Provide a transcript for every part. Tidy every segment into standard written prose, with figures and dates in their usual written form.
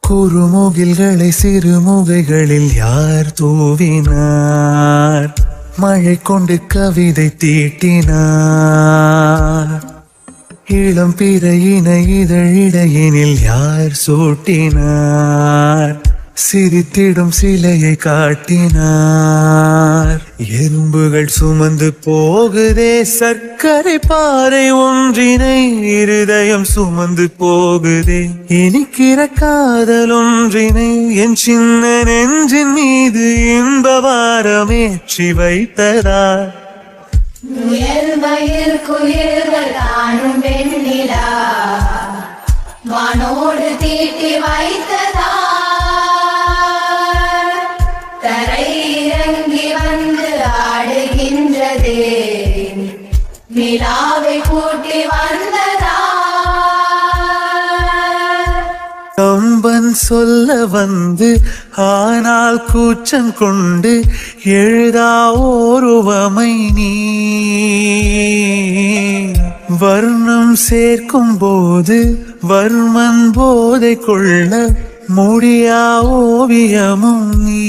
குறுமுகில்களை சிறுமுகைகளில் யார் தூவினார்? மழை கொண்டு கவிதை தீட்டினார். இளம் பிறையின இதழிடையினில் யார் சூட்டினார்? சிரித்திடும் சிலையை காட்டினார். எறும்புகள் சுமந்து போகுதே சர்க்கரை பாறை ஒன்றினை, இருதயம் சுமந்து போகுதே இனிக்கிற காதல் ஒன்றினை. என் சின்ன நெஞ்சின் மீது இன்ப வாரமேற்றி வைத்ததார். குயில்கள் காணும் வெண்ணிலா வானோடு தீட்டி வைத்ததா. தரை இறங்கி வந்து ஆடுகின்றதே நிலாவை கூட்டி வந்ததா. கம்பன் சொல்ல வந்து ஆனால் கூச்சம் கொண்டு எழுதா ஓருவமை நீ. வர்ணம் சேர்க்கும் போது வர்மன் போதை கொள்ள முடியா ஓவியமும் நீ.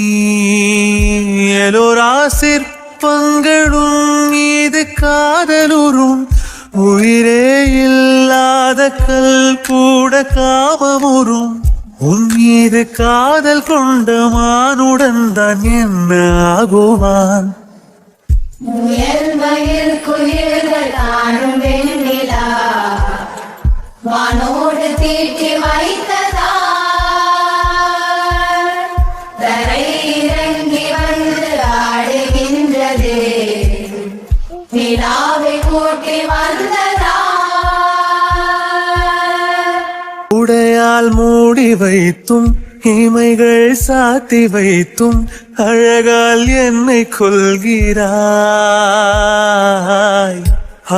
எலோரா சிற்பங்களும் மீது காதலுறும், உயிரே இல்லாத கல் கூட காமமுறும். உன் மீது காதல் கொண்ட மானுடன் தான் என்ன ஆகுவான்? குயில்கள் காணும் வெண்ணிலா வானோடு தீட்டி வைத்ததா. தரை இறங்கி வந்து ஆடுகின்றதே நிலாவை கூட்டி வந்ததா. உடையால் மூடி வைத்தும் இமைகள் சாத்தி வைத்தும் அழகால் என்னை கொள்கிறாய்.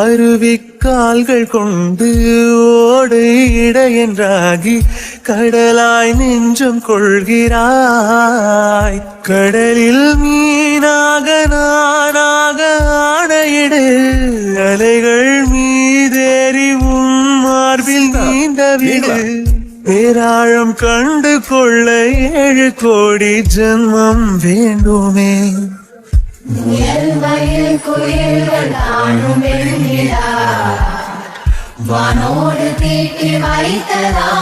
அருவிக்கால்கள் கொண்டு ஓடு இடையென்றாகி கடலாய் நெஞ்சம் கொள்கிறாய். கடலில் மீனாக நானாக ஆடையிடு, அலைகள் மீதேறி உன் மார்பில் நீண்ட விடு. பேராழம் கண்டு கொள்ள 7 கோடி ஜென்மம் வேண்டுமே. குயில்கள் காணும் வெண்ணிலா வானோடு தீட்டி வைத்ததா.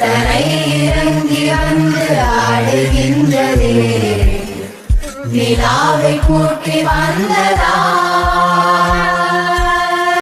தரை இறங்கி வந்து ஆடுகின்றதே நிலாவை கூட்டி வந்ததா.